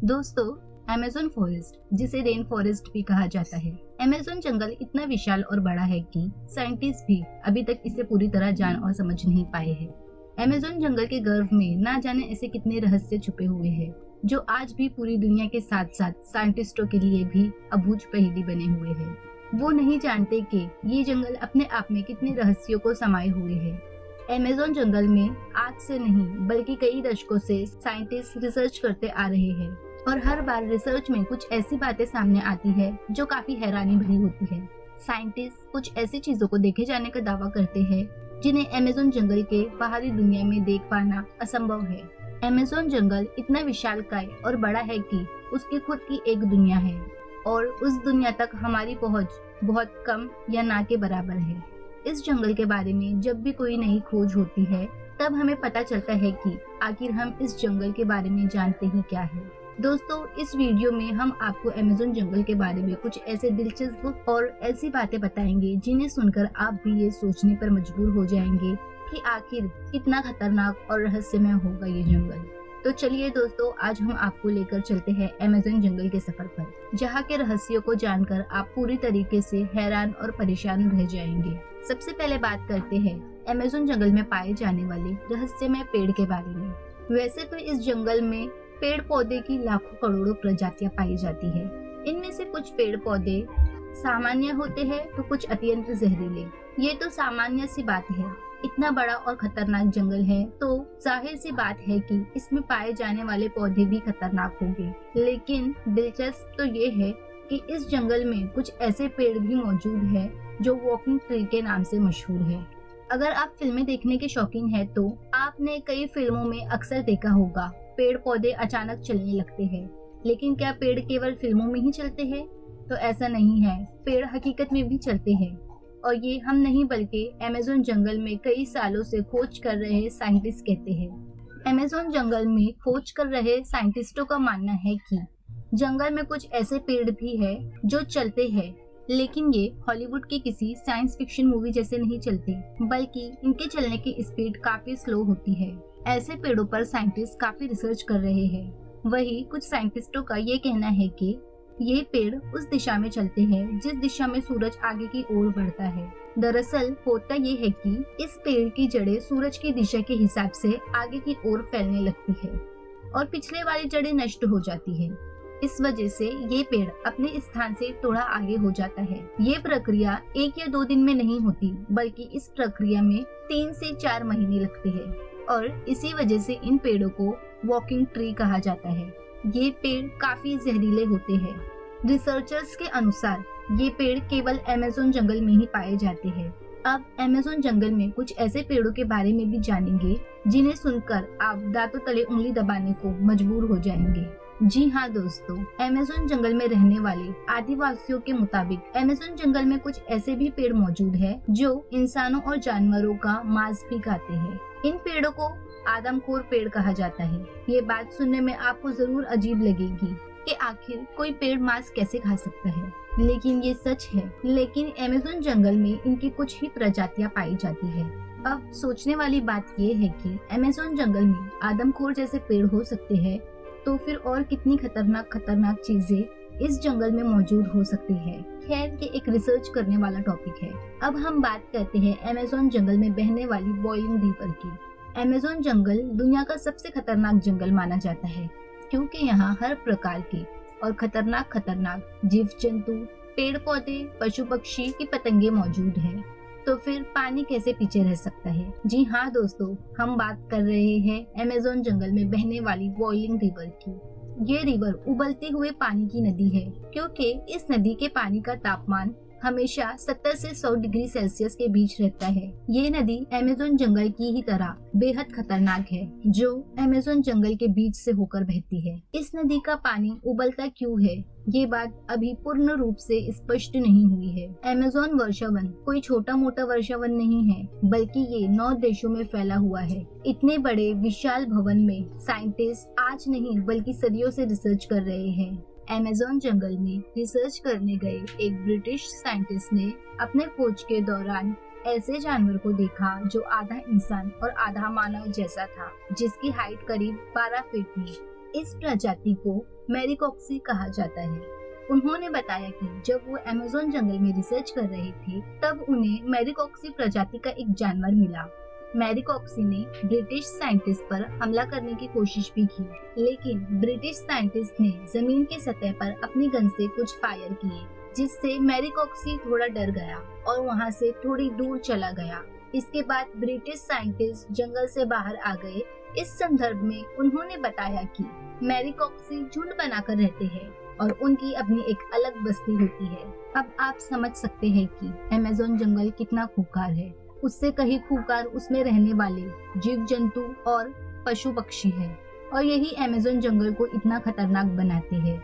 दोस्तों, Amazon forest, जिसे rain forest भी कहा जाता है, अमेज़न जंगल इतना विशाल और बड़ा है कि साइंटिस्ट भी अभी तक इसे पूरी तरह जान और समझ नहीं पाए हैं। अमेज़न जंगल के गर्भ में ना जाने ऐसे कितने रहस्य छुपे हुए हैं, जो आज भी पूरी दुनिया के साथ साथ साइंटिस्टों के लिए भी अबूझ पहेली बने हुए हैं। वो नहीं जानते कि ये जंगल अपने आप में कितने रहस्यों को समाये हुए है। अमेज़न जंगल में आज से नहीं बल्कि कई दशकों से साइंटिस्ट रिसर्च करते आ रहे हैं और हर बार रिसर्च में कुछ ऐसी बातें सामने आती है जो काफी हैरानी भरी होती है। साइंटिस्ट कुछ ऐसी चीजों को देखे जाने का दावा करते हैं जिन्हें अमेज़न जंगल के बाहरी दुनिया में देख पाना असंभव है। अमेज़न जंगल इतना विशालकाय और बड़ा है कि उसकी खुद की एक दुनिया है और उस दुनिया तक हमारी पहुंच बहुत कम या ना के बराबर है। इस जंगल के बारे में जब भी कोई नई खोज होती है, तब हमें पता चलता है कि आखिर हम इस जंगल के बारे में जानते ही क्या है। दोस्तों, इस वीडियो में हम आपको अमेज़न जंगल के बारे में कुछ ऐसे दिलचस्प और ऐसी बातें बताएंगे जिन्हें सुनकर आप भी ये सोचने पर मजबूर हो जाएंगे कि आखिर कितना खतरनाक और रहस्यमय होगा ये जंगल। तो चलिए दोस्तों, आज हम आपको लेकर चलते हैं अमेज़न जंगल के सफर पर, जहाँ के रहस्यों को जानकर आप पूरी तरीके से हैरान और परेशान रह जाएंगे। सबसे पहले बात करते हैं अमेज़न जंगल में पाए जाने वाले रहस्यमय पेड़ के बारे में। वैसे तो इस जंगल में पेड़ पौधे की लाखों करोड़ों प्रजातियां पाई जाती है। इनमें से कुछ पेड़ पौधे सामान्य होते हैं तो कुछ अत्यंत जहरीले। ये तो सामान्य सी बात है, इतना बड़ा और खतरनाक जंगल है तो जाहिर सी बात है कि इसमें पाए जाने वाले पौधे भी खतरनाक होंगे। लेकिन दिलचस्प तो ये है कि इस जंगल में कुछ ऐसे पेड़ भी मौजूद है जो वॉकिंग ट्री के नाम से मशहूर है। अगर आप फिल्में देखने के शौकीन हैं तो आपने कई फिल्मों में अक्सर देखा होगा पेड़ पौधे अचानक चलने लगते हैं। लेकिन क्या पेड़ केवल फिल्मों में ही चलते हैं? तो ऐसा नहीं है, पेड़ हकीकत में भी चलते हैं। और ये हम नहीं बल्कि अमेज़न जंगल में कई सालों से खोज कर रहे साइंटिस्ट कहते हैं। अमेज़न जंगल में खोज कर रहे साइंटिस्टों का मानना है कि जंगल में कुछ ऐसे पेड़ भी है जो चलते हैं, लेकिन ये हॉलीवुड की किसी साइंस फिक्शन मूवी जैसे नहीं चलते, बल्कि इनके चलने की स्पीड काफी स्लो होती है। ऐसे पेड़ों पर साइंटिस्ट काफी रिसर्च कर रहे हैं। वही कुछ साइंटिस्टों का ये कहना है कि ये पेड़ उस दिशा में चलते हैं जिस दिशा में सूरज आगे की ओर बढ़ता है। दरअसल होता ये है कि इस पेड़ की जड़ें सूरज की दिशा के हिसाब से आगे की ओर फैलने लगती है और पिछले वाली जड़ें नष्ट हो जाती है। इस वजह से ये पेड़ अपने स्थान से थोड़ा आगे हो जाता है। ये प्रक्रिया 1 या 2 दिन में नहीं होती, बल्कि इस प्रक्रिया में 3 से 4 महीने लगते हैं और इसी वजह से इन पेड़ों को वॉकिंग ट्री कहा जाता है। ये पेड़ काफी जहरीले होते हैं। रिसर्चर्स के अनुसार ये पेड़ केवल अमेज़न जंगल में ही पाए जाते हैं। अब अमेज़न जंगल में कुछ ऐसे पेड़ों के बारे में भी जानेंगे जिन्हें सुनकर आप दांतों तले उंगली दबाने को मजबूर हो जाएंगे। जी हाँ दोस्तों, अमेज़न जंगल में रहने वाले आदिवासियों के मुताबिक अमेज़न जंगल में कुछ ऐसे भी पेड़ मौजूद है जो इंसानों और जानवरों का मांस भी खाते हैं। इन पेड़ों को आदमखोर पेड़ कहा जाता है। ये बात सुनने में आपको जरूर अजीब लगेगी कि आखिर कोई पेड़ मांस कैसे खा सकता है, लेकिन ये सच है। लेकिन अमेज़न जंगल में इनकी कुछ ही प्रजातियां पाई जाती है। अब सोचने वाली बात ये है कि अमेज़न जंगल में आदमखोर जैसे पेड़ हो सकते हैं, तो फिर और कितनी खतरनाक चीजें इस जंगल में मौजूद हो सकती है। खैर, ये एक रिसर्च करने वाला टॉपिक है। अब हम बात करते हैं अमेज़न जंगल में बहने वाली बॉइलिंग रिवर की। अमेज़न जंगल दुनिया का सबसे खतरनाक जंगल माना जाता है क्योंकि यहाँ हर प्रकार के और खतरनाक जीव जंतु, पेड़ पौधे, पशु पक्षी की पतंगे मौजूद हैं। तो फिर पानी कैसे पीछे रह सकता है? जी हाँ दोस्तों, हम बात कर रहे हैं अमेज़न जंगल में बहने वाली बॉइलिंग रिवर की। ये रिवर उबलते हुए पानी की नदी है क्योंकि इस नदी के पानी का तापमान हमेशा 70 से 100 डिग्री सेल्सियस के बीच रहता है। ये नदी अमेज़न जंगल की ही तरह बेहद खतरनाक है, जो अमेज़न जंगल के बीच से होकर बहती है। इस नदी का पानी उबलता क्यों है, ये बात अभी पूर्ण रूप से स्पष्ट नहीं हुई है। अमेज़न वर्षावन कोई छोटा मोटा वर्षावन नहीं है, बल्कि ये 9 देशों में फैला हुआ है। इतने बड़े विशाल भवन में साइंटिस्ट आज नहीं बल्कि सदियों से रिसर्च कर रहे हैं। अमेज़न जंगल में रिसर्च करने गए एक ब्रिटिश साइंटिस्ट ने अपने खोज के दौरान ऐसे जानवर को देखा जो आधा इंसान और आधा मानव जैसा था, जिसकी हाइट करीब 12 फीट थी। इस प्रजाति को मैरिकॉक्सी कहा जाता है। उन्होंने बताया कि जब वो अमेज़न जंगल में रिसर्च कर रहे थे तब उन्हें मैरिकॉक्सी प्रजाति का एक जानवर मिला। मैरिकॉक्सी ने ब्रिटिश साइंटिस्ट पर हमला करने की कोशिश भी की, लेकिन ब्रिटिश साइंटिस्ट ने जमीन की सतह पर अपनी गन से कुछ फायर किए, जिससे मैरिकॉक्सी थोड़ा डर गया और वहां से थोड़ी दूर चला गया। इसके बाद ब्रिटिश साइंटिस्ट जंगल से बाहर आ गए। इस संदर्भ में उन्होंने बताया कि मैरिकॉक्सी झुंड बनाकर रहते हैं और उनकी अपनी एक अलग बस्ती होती है। अब आप समझ सकते हैं कि अमेज़न जंगल कितना खूंखार है। उससे कहीं खूंखार उसमें रहने वाले जीव जंतु और पशु पक्षी है, और यही अमेज़न जंगल को इतना खतरनाक बनाते हैं।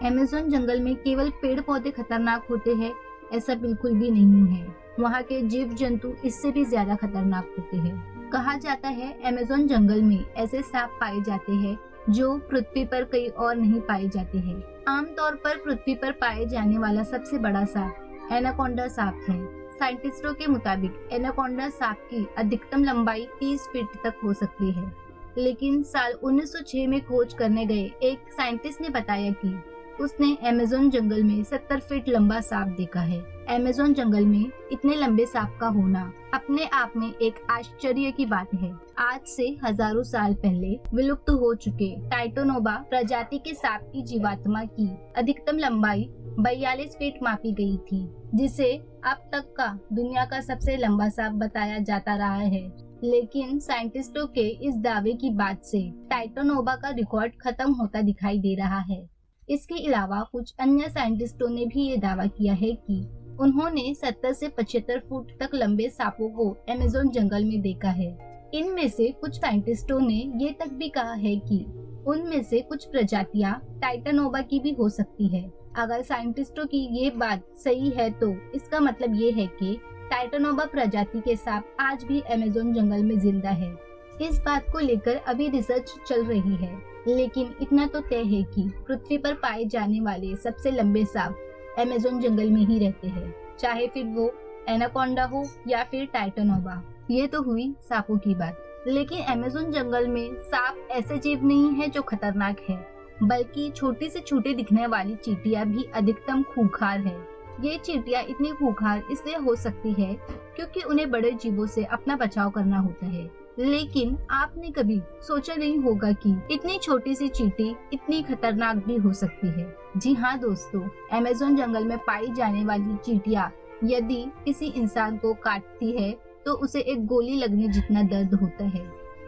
अमेज़न जंगल में केवल पेड़ पौधे खतरनाक होते हैं ऐसा बिल्कुल भी नहीं है। वहाँ के जीव जंतु इससे भी ज्यादा खतरनाक होते हैं। कहा जाता है अमेज़न जंगल में ऐसे सांप पाए जाते हैं जो पृथ्वी पर कहीं और नहीं पाए जाते हैं। आमतौर पर पृथ्वी पर पाए जाने वाला सबसे बड़ा सांप एनाकोंडा सांप है। साइंटिस्टों के मुताबिक एनाकोंडा सांप की अधिकतम लंबाई 30 फीट तक हो सकती है, लेकिन साल 1906 में खोज करने गए एक साइंटिस्ट ने बताया कि उसने अमेज़न जंगल में 70 फीट लंबा सांप देखा है। अमेज़न जंगल में इतने लंबे सांप का होना अपने आप में एक आश्चर्य की बात है। आज से हजारों साल पहले विलुप्त हो चुके टाइटोनोबा प्रजाति के सांप की जीवात्मा की अधिकतम लंबाई 42 फीट मापी गई थी, जिसे अब तक का दुनिया का सबसे लंबा सांप बताया जाता रहा है। लेकिन साइंटिस्टों के इस दावे की बाद से टाइटोनोबा का रिकॉर्ड खत्म होता दिखाई दे रहा है। इसके अलावा कुछ अन्य साइंटिस्टों ने भी ये दावा किया है कि उन्होंने 70 से 75 फुट तक लंबे सांपों को अमेज़न जंगल में देखा है। इनमें से कुछ साइंटिस्टों ने ये तक भी कहा है कि उनमें से कुछ प्रजातियां टाइटोनोबा की भी हो सकती है। अगर साइंटिस्टों की ये बात सही है तो इसका मतलब ये है कि टाइटोनोबा प्रजाति के सांप आज भी अमेज़न जंगल में जिंदा है। इस बात को लेकर अभी रिसर्च चल रही है, लेकिन इतना तो तय है कि पृथ्वी पर पाए जाने वाले सबसे लंबे सांप अमेज़न जंगल में ही रहते हैं, चाहे फिर वो एनाकोंडा हो या फिर टाइटोनोबा। ये तो हुई सांपों की बात, लेकिन अमेज़न जंगल में सांप ऐसे जीव नहीं है जो खतरनाक है, बल्कि छोटी से छोटी दिखने वाली चींटियां भी अधिकतम खूंखार है। ये चींटियां इतनी खूंखार इसलिए हो सकती है क्योंकि उन्हें बड़े जीवों से अपना बचाव करना होता है। लेकिन आपने कभी सोचा नहीं होगा कि इतनी छोटी सी चींटी इतनी खतरनाक भी हो सकती है। जी हाँ दोस्तों, अमेज़न जंगल में पाई जाने वाली चींटियां यदि किसी इंसान को काटती है तो उसे एक गोली लगने जितना दर्द होता है।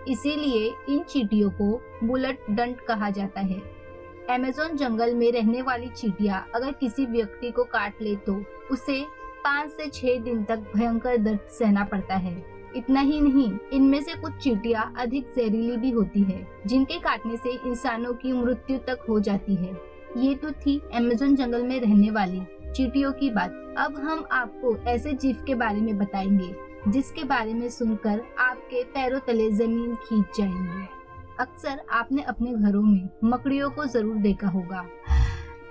इसीलिए इन चींटियों को बुलेट डंट कहा जाता है। अमेज़न जंगल में रहने वाली चींटियां अगर किसी व्यक्ति को काट ले तो उसे 5 से 6 दिन तक भयंकर दर्द सहना पड़ता है। इतना ही नहीं, इनमें से कुछ चींटियां अधिक जहरीली भी होती है, जिनके काटने से इंसानों की मृत्यु तक हो जाती है। ये तो थी अमेज़न जंगल में रहने वाली चींटियों की बात। अब हम आपको ऐसे जीव के बारे में बताएंगे जिसके बारे में सुनकर आपके पैरों तले जमीन खींच जाएंगे। अक्सर आपने अपने घरों में मकड़ियों को जरूर देखा होगा,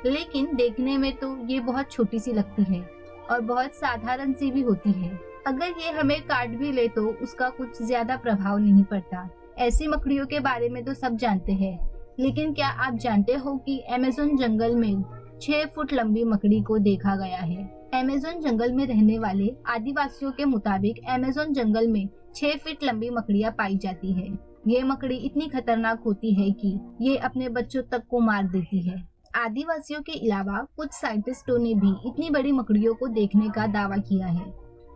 लेकिन देखने में तो ये बहुत छोटी सी लगती है और बहुत साधारण सी भी होती है। अगर ये हमें काट भी ले तो उसका कुछ ज्यादा प्रभाव नहीं पड़ता। ऐसी मकड़ियों के बारे में तो सब जानते हैं, लेकिन क्या आप जानते हो कि अमेज़न जंगल में 6 फुट लंबी मकड़ी को देखा गया है। अमेज़न जंगल में रहने वाले आदिवासियों के मुताबिक अमेज़न जंगल में 6 फीट लंबी मकड़ियां पाई जाती है। ये मकड़ी इतनी खतरनाक होती है कि ये अपने बच्चों तक को मार देती है। आदिवासियों के अलावा कुछ साइंटिस्टों ने भी इतनी बड़ी मकड़ियों को देखने का दावा किया है।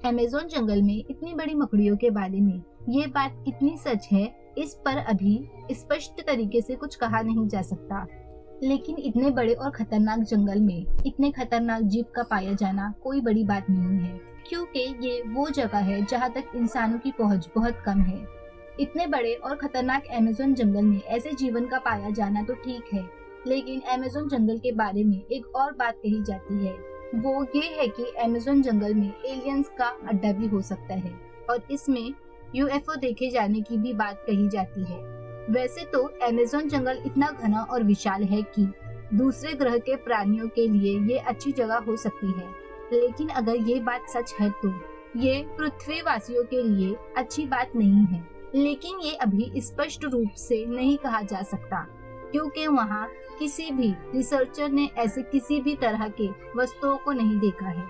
अमेज़न जंगल में इतनी बड़ी मकड़ियों के बारे में ये बात कितनी सच है, इस पर अभी स्पष्ट तरीके से कुछ कहा नहीं जा सकता। लेकिन इतने बड़े और खतरनाक जंगल में इतने खतरनाक जीव का पाया जाना कोई बड़ी बात नहीं है, क्योंकि ये वो जगह है जहाँ तक इंसानों की पहुँच बहुत कम है। इतने बड़े और खतरनाक अमेज़न जंगल में ऐसे जीवन का पाया जाना तो ठीक है, लेकिन अमेज़न जंगल के बारे में एक और बात कही जाती है। वो ये है कि अमेज़न जंगल में एलियंस का अड्डा भी हो सकता है और इसमें यूएफओ देखे जाने की भी बात कही जाती है। वैसे तो अमेज़न जंगल इतना घना और विशाल है कि दूसरे ग्रह के प्राणियों के लिए ये अच्छी जगह हो सकती है, लेकिन अगर ये बात सच है तो ये पृथ्वी वासियों के लिए अच्छी बात नहीं है। लेकिन ये अभी स्पष्ट रूप से नहीं कहा जा सकता। क्योंकि वहाँ किसी भी रिसर्चर ने ऐसे किसी भी तरह के वस्तुओं को नहीं देखा है।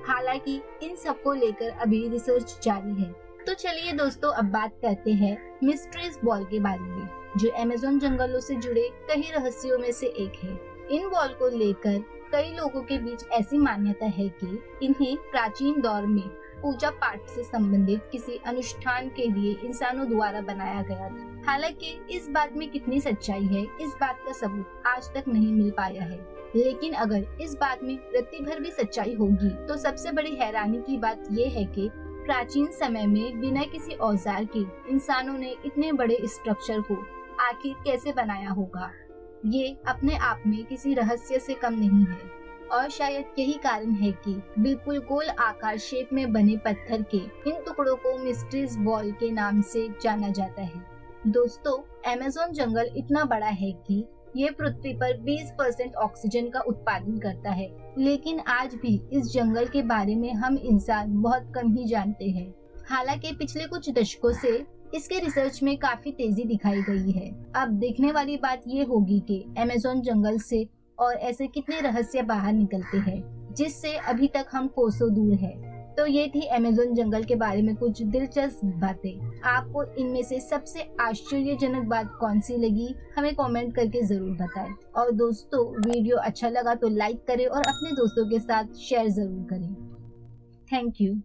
हालांकि इन सब को लेकर अभी रिसर्च जारी है। तो चलिए दोस्तों, अब बात करते हैं मिस्ट्रीज बॉल के बारे में, जो अमेज़न जंगलों से जुड़े कई रहस्यों में से एक है। इन बॉल को लेकर कई लोगों के बीच ऐसी मान्यता है कि इन्हें प्राचीन दौर में पूजा पाठ से संबंधित किसी अनुष्ठान के लिए इंसानों द्वारा बनाया गया था। हालांकि इस बात में कितनी सच्चाई है, इस बात का सबूत आज तक नहीं मिल पाया है। लेकिन अगर इस बात में रत्ती भर भी सच्चाई होगी तो सबसे बड़ी हैरानी की बात ये है कि प्राचीन समय में बिना किसी औजार के इंसानों ने इतने बड़े स्ट्रक्चर को आखिर कैसे बनाया होगा। ये अपने आप में किसी रहस्य से कम नहीं है और शायद यही कारण है कि बिल्कुल गोल आकार शेप में बने पत्थर के इन टुकड़ों को मिस्ट्रीज बॉल के नाम से जाना जाता है। दोस्तों, अमेज़न जंगल इतना बड़ा है कि ये पृथ्वी पर 20% ऑक्सीजन का उत्पादन करता है, लेकिन आज भी इस जंगल के बारे में हम इंसान बहुत कम ही जानते हैं। हालांकि पिछले कुछ दशकों से इसके रिसर्च में काफी तेजी दिखाई गई है। अब देखने वाली बात ये होगी कि अमेज़न जंगल से और ऐसे कितने रहस्य बाहर निकलते हैं जिससे अभी तक हम कोसों दूर है। तो ये थी अमेज़न जंगल के बारे में कुछ दिलचस्प बातें। आपको इनमें से सबसे आश्चर्यजनक बात कौन सी लगी, हमें कमेंट करके जरूर बताएं। और दोस्तों, वीडियो अच्छा लगा तो लाइक करें और अपने दोस्तों के साथ शेयर जरूर करें। Thank you.